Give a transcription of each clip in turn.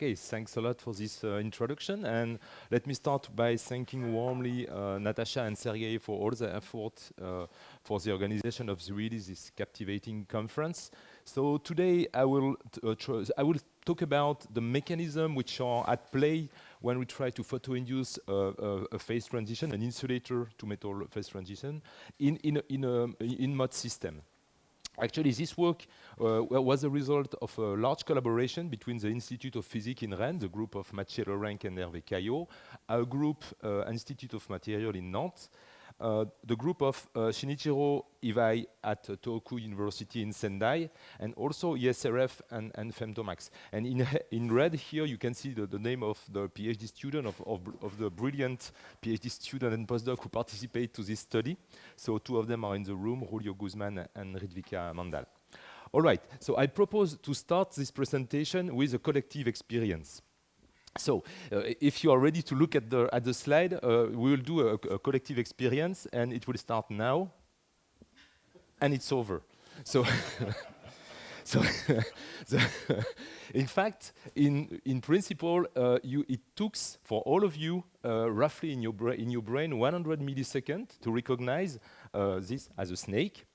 Okay, thanks a lot for this introduction, and let me start by thanking warmly Natasha and Sergei for all the effort for the organization of this captivating conference. So today I will talk about the mechanism which are at play when we try to photoinduce a phase transition, an insulator-to-metal phase transition in Mott system. Actually, this work was a result of a large collaboration between the Institut of Physics in Rennes, the group of Mathieu Lorenc and Hervé Caillot, a group, Institut of Materials in Nantes, the group of Shinichiro Iwai at Tohoku University in Sendai, and also ESRF and Femtomax. And in red here, you can see the name of the PhD student, of the brilliant PhD student and postdoc who participate to this study. So two of them are in the room, Julio Guzman and Ridvika Mandal. All right, so I propose to start this presentation with a collective experience. So, if you are ready to look at the slide, we will do a collective experience, and it will start now, and it's over. So, in fact, in principle, it took for all of you roughly in your brain 100 milliseconds to recognize this as a snake.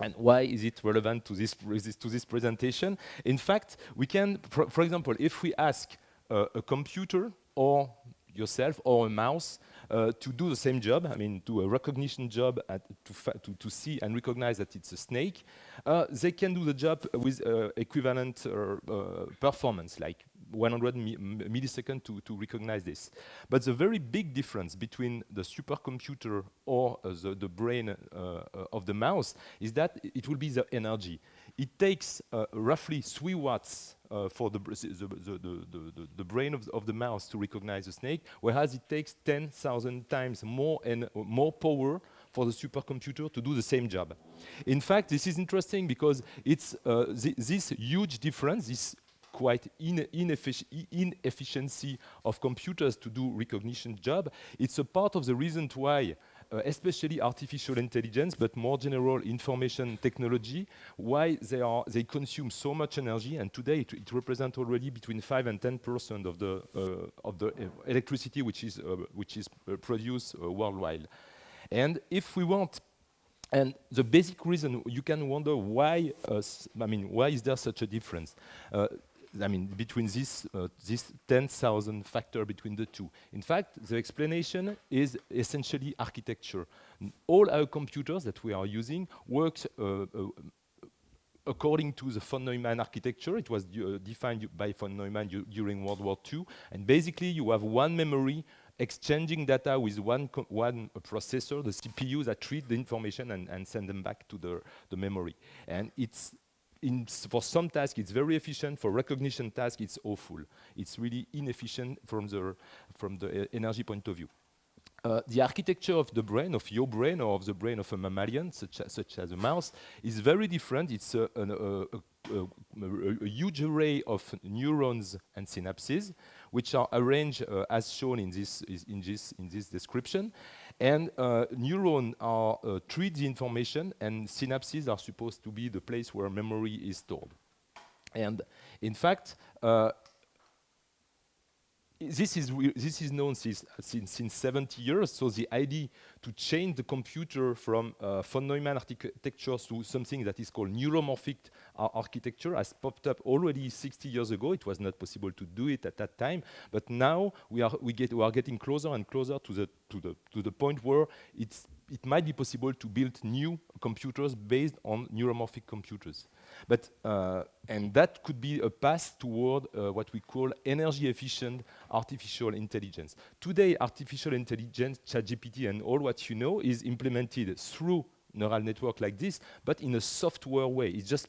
And why is it relevant to this presentation? In fact, we can, for example, if we ask a computer or yourself or a mouse to do the same job, I mean, do a recognition job to see and recognize that it's a snake, they can do the job with equivalent performance, like 100 milliseconds to recognize this. But the very big difference between the supercomputer or the brain of the mouse is that it will be the energy. It takes roughly 3 watts for the brain of the mouse to recognize a snake, whereas it takes 10,000 times more power for the supercomputer to do the same job. In fact, this is interesting because it's this huge difference, this quite inefficiency of computers to do recognition job. It's a part of the reason why especially artificial intelligence, but more general information technology, why they consume so much energy, and today it represents already between 5 and 10% of the electricity which is produced worldwide. And if we want, and the basic reason you can wonder why, why is there such a difference? Between this 10,000 factor between the two. In fact, the explanation is essentially architecture. All our computers that we are using work according to the von Neumann architecture. It was defined by von Neumann during World War II. And basically, you have one memory exchanging data with one processor, the CPU, that read the information and send them back to the memory. And for some tasks, it's very efficient. For recognition tasks, it's awful. It's really inefficient from the energy point of view. The architecture of the brain, of your brain, or of the brain of a mammalian, such as a mouse, is very different. It's a huge array of neurons and synapses, which are arranged as shown in this description. And neurons treat the information, and synapses are supposed to be the place where memory is stored. And in fact, this is known since 70 years. So the idea to change the computer from von Neumann architecture to something that is called neuromorphic architecture has popped up already 60 years ago. It was not possible to do it at that time, but now we are getting closer and closer to the point where it might be possible to build new computers based on neuromorphic computers. But and that could be a path toward what we call energy-efficient artificial intelligence. Today, artificial intelligence, ChatGPT, and all what you know is implemented through neural network like this, but in a software way. It's just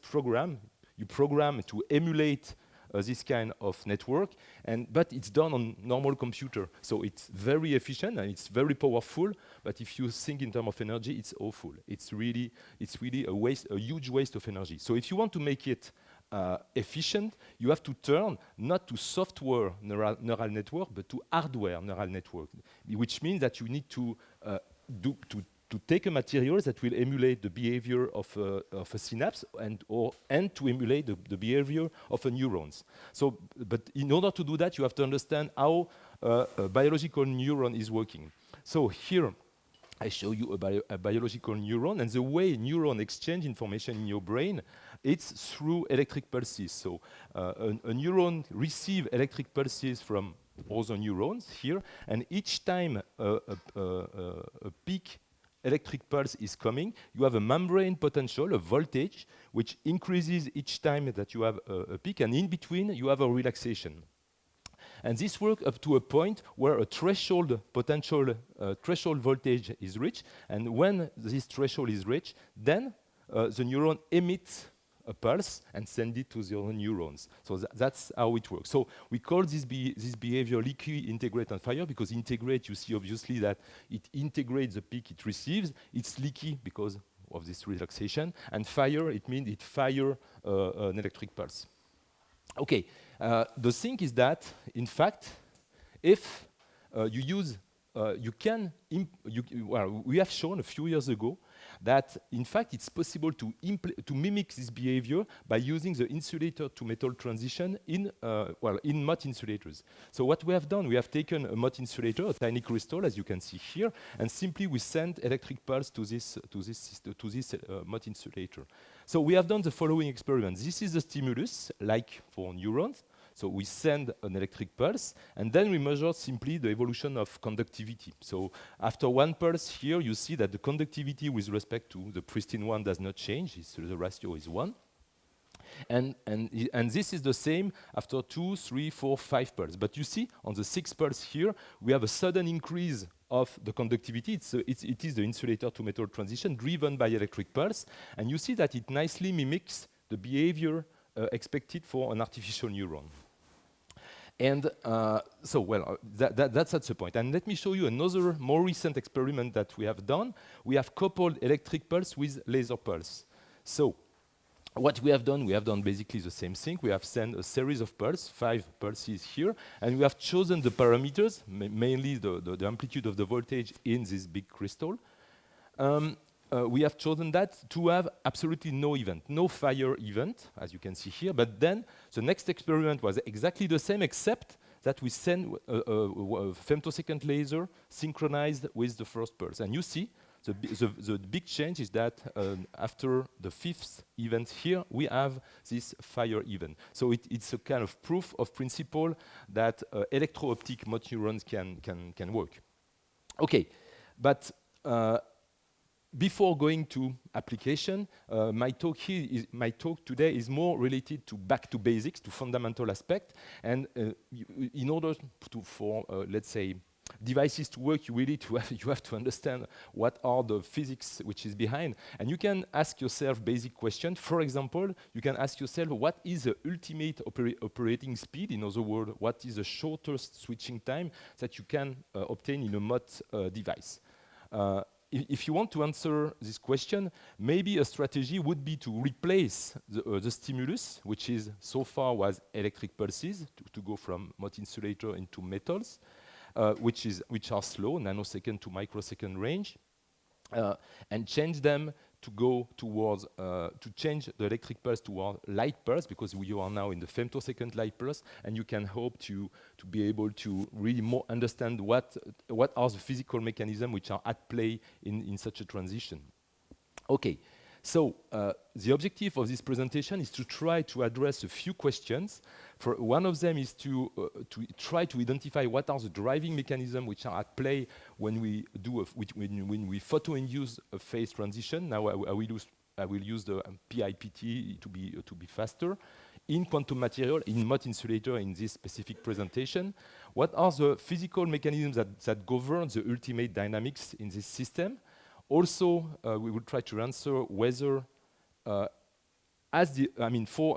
you program to emulate this kind of network, but it's done on normal computer. So it's very efficient and it's very powerful, but if you think in terms of energy, it's awful. It's really a huge waste of energy. So if you want to make it efficient, you have to turn not to software neural network, but to hardware neural network, which means that you need to to take a material that will emulate the behavior of a synapse and to emulate the behavior of a neurons. So, but in order to do that, you have to understand how a biological neuron is working. So here, I show you a biological neuron, and the way neuron exchange information in your brain, it's through electric pulses. So a neuron receives electric pulses from other neurons here, and each time a peak electric pulse is coming, you have a membrane potential, a voltage, which increases each time that you have a peak, and in between you have a relaxation. And this works up to a point where a threshold potential, threshold voltage is reached, and when this threshold is reached, then the neuron emits a pulse and send it to the other neurons. So that's how it works. So we call this behavior leaky, integrate, and fire, because integrate, you see obviously that it integrates the peak it receives. It's leaky because of this relaxation. And fire, it means it fires an electric pulse. Okay, the thing is that, in fact, if you use, well, we have shown a few years ago that, in fact, it's possible to mimic this behavior by using the insulator-to-metal transition in Mott insulators. So what we have done, we have taken a Mott insulator, a tiny crystal, as you can see here, and simply we send electric pulse to this Mott insulator. So we have done the following experiment. This is the stimulus, like for neurons. So we send an electric pulse, and then we measure simply the evolution of conductivity. So after one pulse here, you see that the conductivity with respect to the pristine one does not change. The ratio is 1. And this is the same after 2, 3, 4, 5 pulses. But you see, on the 6th pulse here, we have a sudden increase of the conductivity. It is the insulator-to-metal transition driven by electric pulse. And you see that it nicely mimics the behavior expected for an artificial neuron. And that's at the point. And let me show you another more recent experiment that we have done. We have coupled electric pulse with laser pulse. So what we have done basically the same thing. We have sent a series of pulses, 5 pulses here, and we have chosen the parameters, mainly the amplitude of the voltage in this big crystal. We have chosen that to have absolutely no event, no fire event, as you can see here. But then the next experiment was exactly the same, except that we send a femtosecond laser synchronized with the first pulse. And you see the big change is that after the 5th event here, we have this fire event. So it's a kind of proof of principle that electro-optic Mott neurons can work. Okay, but before going to application, my talk today is more related to back to basics, to fundamental aspect. And in order for let's say, devices to work, you have to understand what are the physics which is behind. And you can ask yourself basic questions. For example, you can ask yourself, what is the ultimate operating speed? In other words, what is the shortest switching time that you can obtain in a Mott device? If you want to answer this question, maybe a strategy would be to replace the stimulus, which is so far was electric pulses, to go from Mott insulator into metals, which are slow, nanosecond to microsecond range, and change them to go towards, to change the electric pulse toward light pulse, because you are now in the femtosecond light pulse, and you can hope to be able to really more understand what are the physical mechanisms which are at play in such a transition. Okay, so the objective of this presentation is to try to address a few questions. One of them is to try to identify what are the driving mechanisms which are at play when we do when we photo-induce a phase transition. Now I will use the PIPT to be faster. In quantum material, in Mott insulator, in this specific presentation, what are the physical mechanisms that govern the ultimate dynamics in this system? Also, we will try to answer whether, for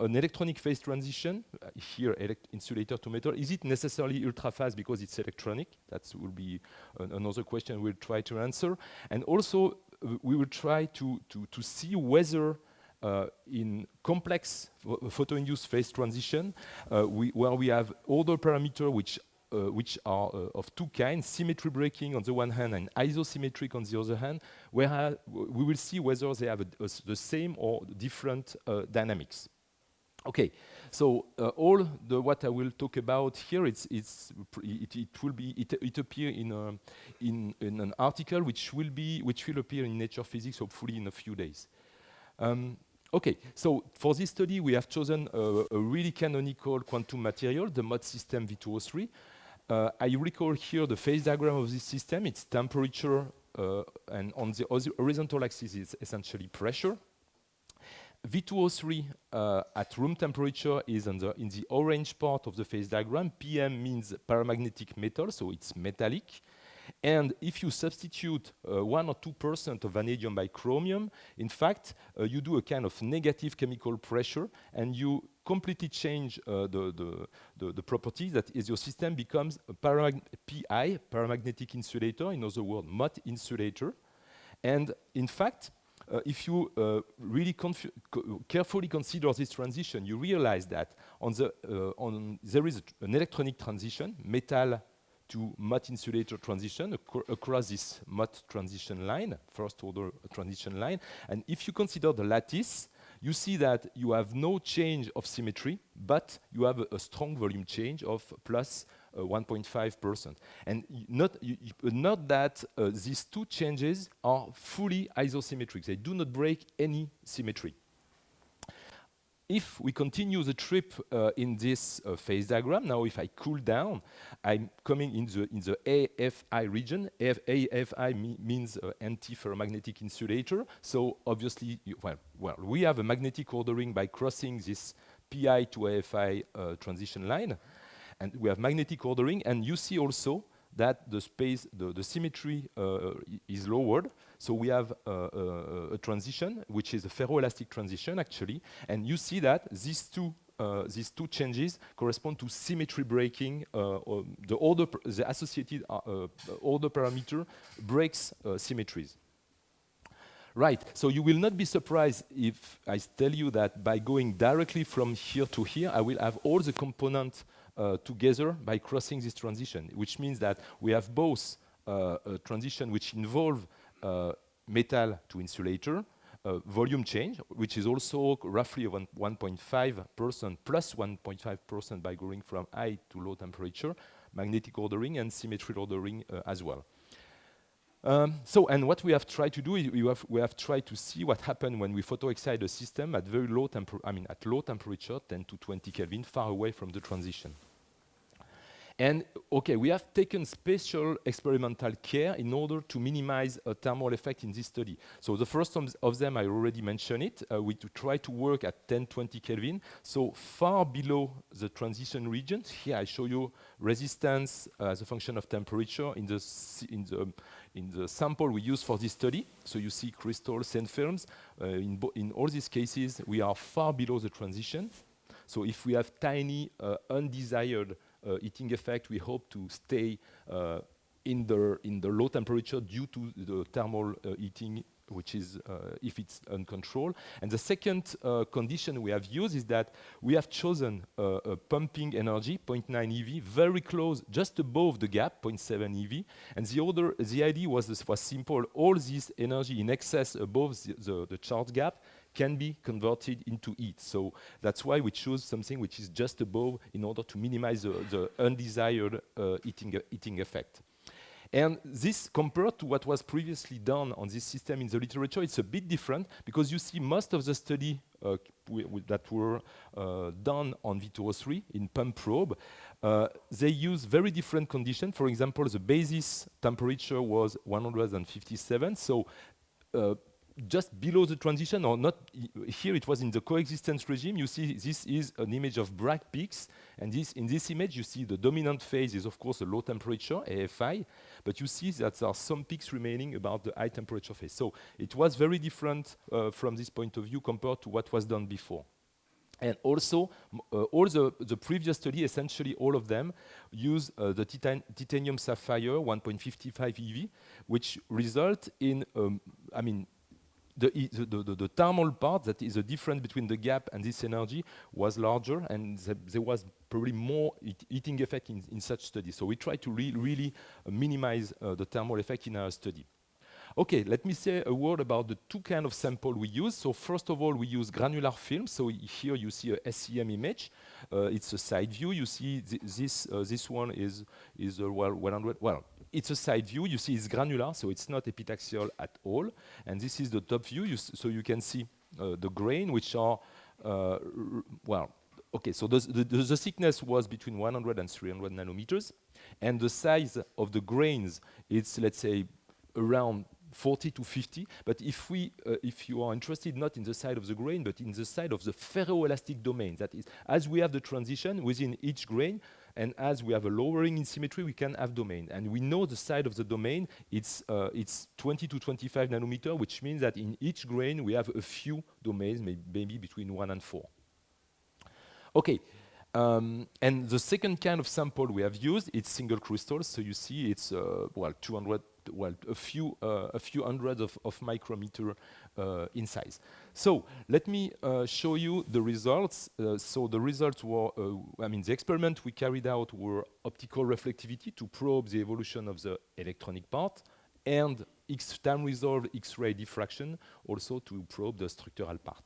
an electronic phase transition, here insulator to metal, is it necessarily ultra fast because it's electronic? That will be another question we'll try to answer. And also, we will try to see whether in complex photo-induced phase transition, where we have other parameters which which are of two kinds, symmetry breaking on the one hand and isosymmetric on the other hand, where we will see whether they have the same or different dynamics. Okay, so all what I will talk about here, it appear in an article which will appear in Nature Physics hopefully in a few days. Okay, so for this study we have chosen a really canonical quantum material, the Mott system V2O3. I recall here the phase diagram of this system. It's temperature, and on the horizontal axis is essentially pressure. V2O3 at room temperature is in the orange part of the phase diagram. PM means paramagnetic metal, so it's metallic. And if you substitute 1 or 2% of vanadium by chromium, in fact, you do a kind of negative chemical pressure, and you completely change the property. That is, your system becomes a PI, paramagnetic insulator, in other words, Mott insulator. And in fact, if you really carefully consider this transition, you realize that there is an electronic transition, metal to Mott insulator transition across this Mott transition line, first order transition line. And if you consider the lattice, you see that you have no change of symmetry, but you have a strong volume change of plus 1.5%. And not that these two changes are fully isosymmetric. They do not break any symmetry. If we continue the trip in this phase diagram, now if I cool down, I'm coming in the AFI region. AFI means anti-ferromagnetic insulator. So obviously, we have a magnetic ordering by crossing this PI to AFI transition line. And we have magnetic ordering, and you see also that the symmetry is lowered. So we have a transition, which is a ferroelastic transition, actually. And you see that these two changes correspond to symmetry breaking. The associated order parameter breaks symmetries. Right, so you will not be surprised if I tell you that by going directly from here to here, I will have all the components together by crossing this transition, which means that we have both a transition which involve metal to insulator, volume change, which is also roughly 1.5% plus 1.5% by going from high to low temperature, magnetic ordering and symmetry ordering as well. And what we have tried to do is we have tried to see what happened when we photoexcite a system at very low at low temperature, 10 to 20 Kelvin, far away from the transition. And okay, we have taken special experimental care in order to minimize a thermal effect in this study. So the first of them, I already mentioned it. We try to work at 10, 20 Kelvin, so far below the transition region. Here I show you resistance as a function of temperature in the sample we use for this study. So you see crystals and films. In all these cases, we are far below the transition. So if we have tiny undesired heating effect, we hope to stay in the low temperature due to the thermal heating, which is if it's uncontrolled. And the second condition we have used is that we have chosen a pumping energy, 0.9 eV, very close, just above the gap, 0.7 eV. And the idea was simple. All this energy in excess above the charge gap can be converted into heat. So that's why we choose something which is just above in order to minimize the undesired heating effect. And this, compared to what was previously done on this system in the literature, it's a bit different because you see most of the study that were done on V2O3 in pump probe, they use very different conditions. For example, the basis temperature was 157, so just below the transition, or not here, it was in the coexistence regime. You see this is an image of bright peaks, and in this image you see the dominant phase is of course a low temperature, AFI, but you see that there are some peaks remaining about the high temperature phase. So it was very different from this point of view compared to what was done before. And also, all the previous study, essentially all of them, use the titanium sapphire 1.55 eV, which result in, the thermal part, that is the difference between the gap and this energy, was larger, and there was probably more heating effect in such studies. So we try to really minimize the thermal effect in our study. Okay, let me say a word about the two kind of sample we use. So first of all, we use granular film. So here you see a SEM image. It's a side view. You see this one is well 100. Well, it's a side view. You see it's granular, so it's not epitaxial at all. And this is the top view. So you can see the grain, which are well. Okay, so the thickness was between 100 and 300 nanometers, and the size of the grains, it's, let's say, around 40 to 50, but if you are interested not in the side of the grain, but in the side of the ferroelastic domain, that is, as we have the transition within each grain, and as we have a lowering in symmetry, we can have domain. And we know the side of the domain, it's 20 to 25 nanometer, which means that in each grain, we have a few domains, maybe between 1 and 4. Okay. And the second kind of sample we have used, it's single crystals. So you see, it's well 200, well a few hundreds of micrometer in size. So let me show you the results. So the results were, I mean, the experiment we carried out were optical reflectivity to probe the evolution of the electronic part, and time-resolved X-ray diffraction also to probe the structural part.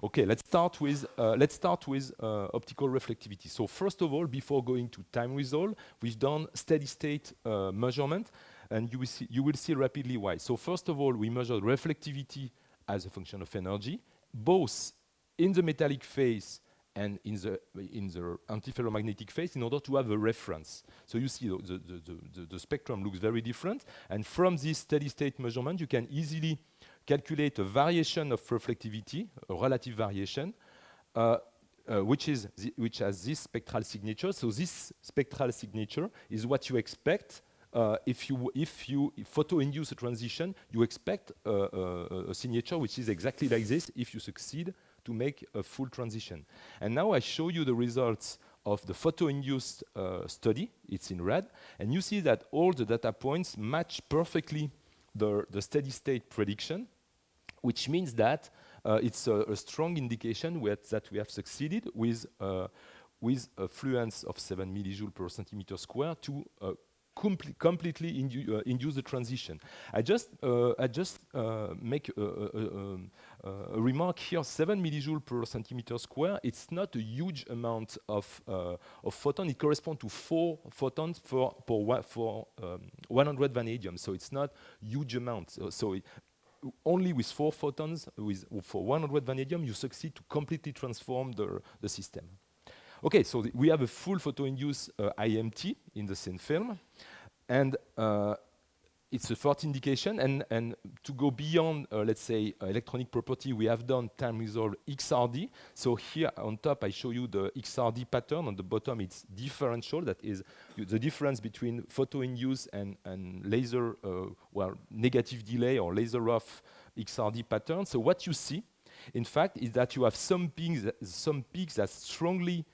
Okay, let's start with optical reflectivity. So first of all, before going to time resolve, we've done steady-state measurement, and you will see rapidly why. So first of all, we measured reflectivity as a function of energy, both in the metallic phase and in the antiferromagnetic phase, in order to have a reference. So you see the spectrum looks very different, and from this steady-state measurement, you can easily calculate a variation of reflectivity, a relative variation, which has this spectral signature. So this spectral signature is what you expect if you photo-induce a transition. You expect a signature which is exactly like this if you succeed to make a full transition. And now I show you the results of the photo-induced study. It's in red, and you see that all the data points match perfectly the steady-state prediction, which means that it's a strong indication that we have succeeded with a fluence of 7 millijoules per centimeter square to completely induce the transition. I just make a remark here. 7 millijoules per centimeter square. It's not a huge amount of photon. It corresponds to 4 photons for 100 vanadium. So it's not huge amount. Only with 4 photons, for 100 vanadium, you succeed to completely transform the system. Okay, so we have a full photo-induced IMT in the thin film, and it's a first indication. And to go beyond, let's say, electronic property, we have done time-resolved XRD. So here on top, I show you the XRD pattern. On the bottom, it's differential. That is the difference between photo-induced and laser, well, negative delay or laser-off XRD pattern. So what you see, in fact, is that you have some peaks that strongly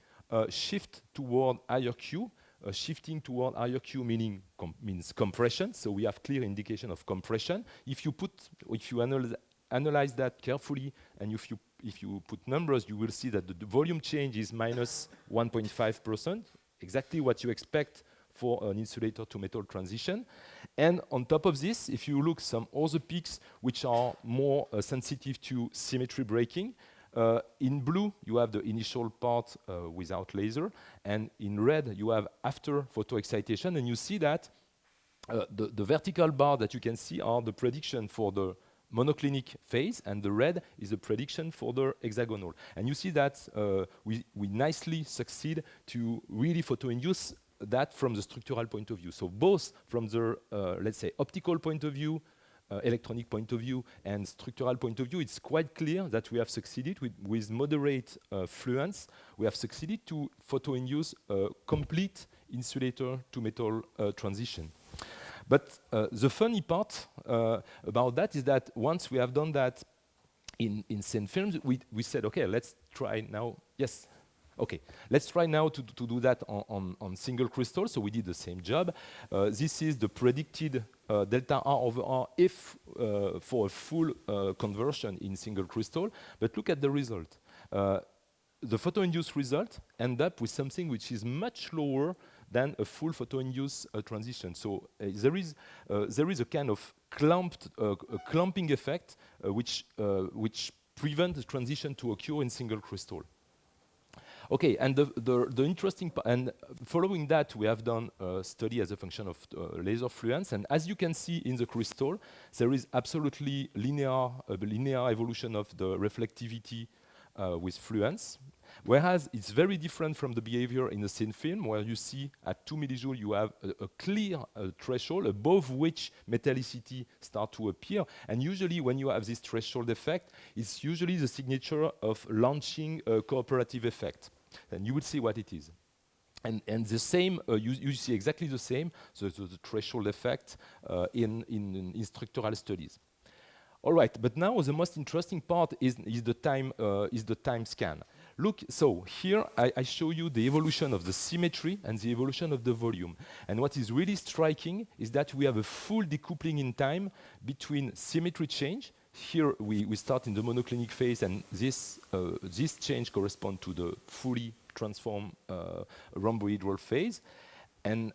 shift toward higher Q. Shifting toward higher Q means compression. So we have clear indication of compression. If you analyze that carefully, and if you put numbers, you will see that the volume change is minus 1.5%, exactly what you expect for an insulator-to-metal transition. And on top of this, if you look some other peaks which are more sensitive to symmetry breaking, in blue, you have the initial part without laser, and in red, you have after photoexcitation, and you see that the vertical bar that you can see are the prediction for the monoclinic phase, and the red is the prediction for the hexagonal. And you see that we nicely succeed to really photo-induce that from the structural point of view. So both from the, let's say, optical point of view, electronic point of view, and structural point of view, it's quite clear that we have succeeded with moderate fluence. We have succeeded to photo-induce a complete insulator-to-metal transition. But the funny part about that is that once we have done that in thin films, we said, okay, let's try now. Yes. Okay, let's try now to do that on single crystal. So we did the same job. This is the predicted delta R over R if for a full conversion in single crystal, but look at the result. The photoinduced result end up with something which is much lower than a full photoinduced transition. So there is a kind of clumping effect which prevents the transition to occur in single crystal. Okay, and the interesting part, and following that, we have done a study as a function of laser fluence, and as you can see in the crystal, there is absolutely linear evolution of the reflectivity with fluence, whereas it's very different from the behavior in the thin film, where you see at 2 millijoules you have a clear threshold above which metallicity starts to appear, and usually when you have this threshold effect, it's usually the signature of launching a cooperative effect. And you will see what it is. And the same, you see exactly the same, so the threshold effect in structural studies. All right, but now the most interesting part is the time scan. Look, so here I show you the evolution of the symmetry and the evolution of the volume. And what is really striking is that we have a full decoupling in time between symmetry change. Here we start in the monoclinic phase, and this change corresponds to the fully transformed rhombohedral phase. And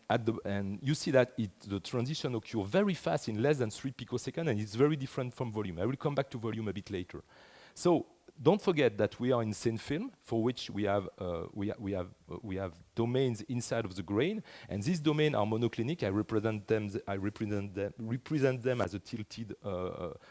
you see that the transition occurs very fast in less than 3 picoseconds, and it's very different from volume. I will come back to volume a bit later. So don't forget that we are in thin film, for which we have domains inside of the grain, and these domains are monoclinic. I represent them as a tilted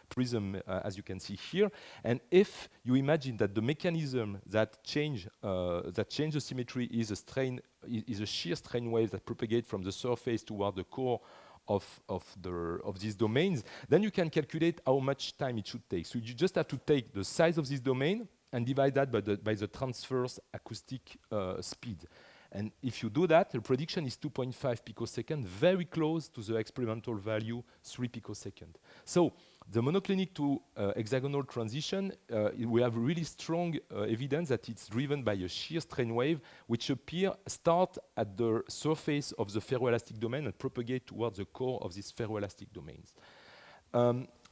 prism, as you can see here. And if you imagine that the mechanism that change the symmetry is a shear strain wave that propagates from the surface toward the core of these domains, then you can calculate how much time it should take. So you just have to take the size of this domain and divide that by the transverse acoustic speed. And if you do that, the prediction is 2.5 picoseconds, very close to the experimental value, 3 picoseconds. So the monoclinic to hexagonal transition, we have really strong evidence that it's driven by a shear strain wave, which start at the surface of the ferroelastic domain and propagate towards the core of these ferroelastic domains.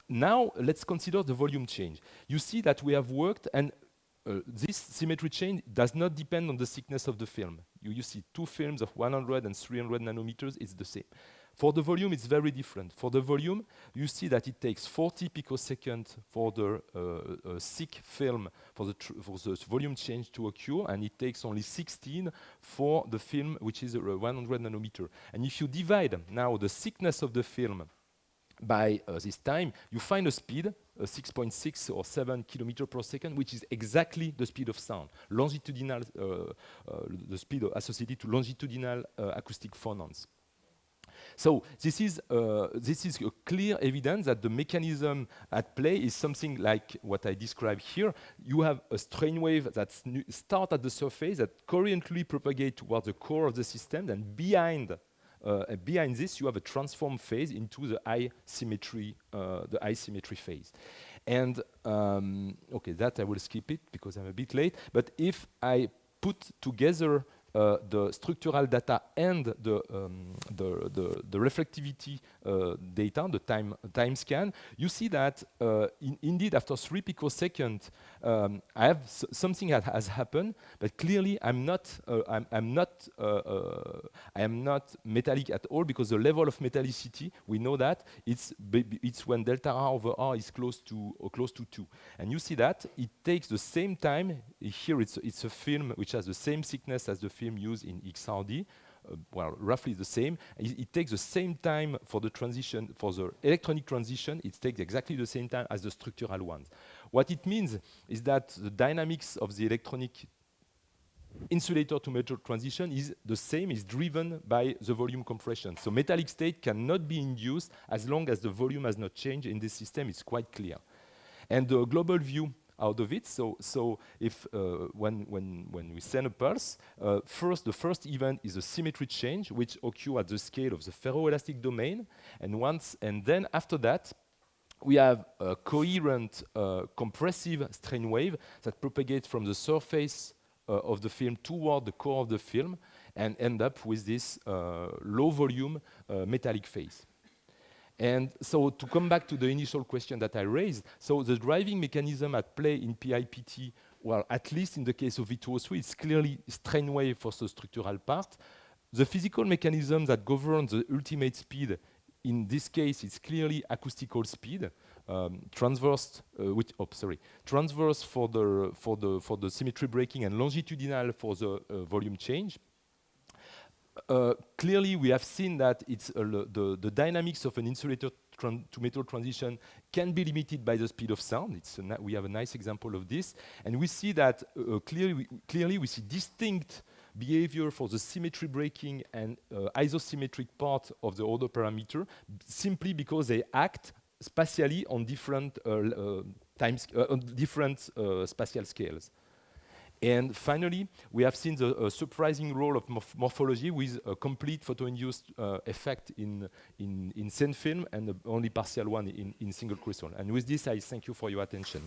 Now, let's consider the volume change. You see that we have worked, and this symmetry change does not depend on the thickness of the film. You see two films of 100 and 300 nanometers, it's the same. For the volume, it's very different. For the volume, you see that it takes 40 picoseconds for the thick film for the volume change to occur, and it takes only 16 for the film, which is 100 nanometer. And if you divide now the thickness of the film by this time, you find a speed, 6.6 or 7 kilometers per second, which is exactly the speed of sound, longitudinal, the speed associated to longitudinal acoustic phonons. So this is a clear evidence that the mechanism at play is something like what I described here. You have a strain wave that starts at the surface that currently propagates towards the core of the system, and behind this, you have a transform phase into the high symmetry phase. And okay, that I will skip it because I'm a bit late. But if I put together the structural data and the reflectivity data, the time scan, you see that indeed after 3 picoseconds, I have something that has happened, but clearly I am not metallic at all, because the level of metallicity, we know that it's when delta R over R is close to 2, and you see that it takes the same time. Here it's a film which has the same thickness as the film used in XRD, well, roughly the same. It takes the same time for the transition, for the electronic transition. It takes exactly the same time as the structural ones. What it means is that the dynamics of the electronic insulator-to-metal transition is the same, is driven by the volume compression. So metallic state cannot be induced as long as the volume has not changed in this system. It's quite clear. And the global view out of it. So if when we send a pulse, the first event is a symmetry change, which occurs at the scale of the ferroelastic domain, and then after that, we have a coherent compressive strain wave that propagates from the surface of the film toward the core of the film, and end up with this low volume metallic phase. And so to come back to the initial question that I raised, so the driving mechanism at play in PIPT, well, at least in the case of V2O3, it's clearly strain wave for the structural part. The physical mechanism that governs the ultimate speed, in this case, it's clearly acoustical speed, transverse for the symmetry breaking and longitudinal for the volume change. Clearly, we have seen that it's the dynamics of an insulator-to-metal transition can be limited by the speed of sound. We have a nice example of this. And we see that clearly we see distinct behavior for the symmetry breaking and isosymmetric part of the order parameter simply because they act spatially on different spatial scales. And finally, we have seen the surprising role of morphology with a complete photoinduced effect in thin film and only partial one in single crystal. And with this, I thank you for your attention.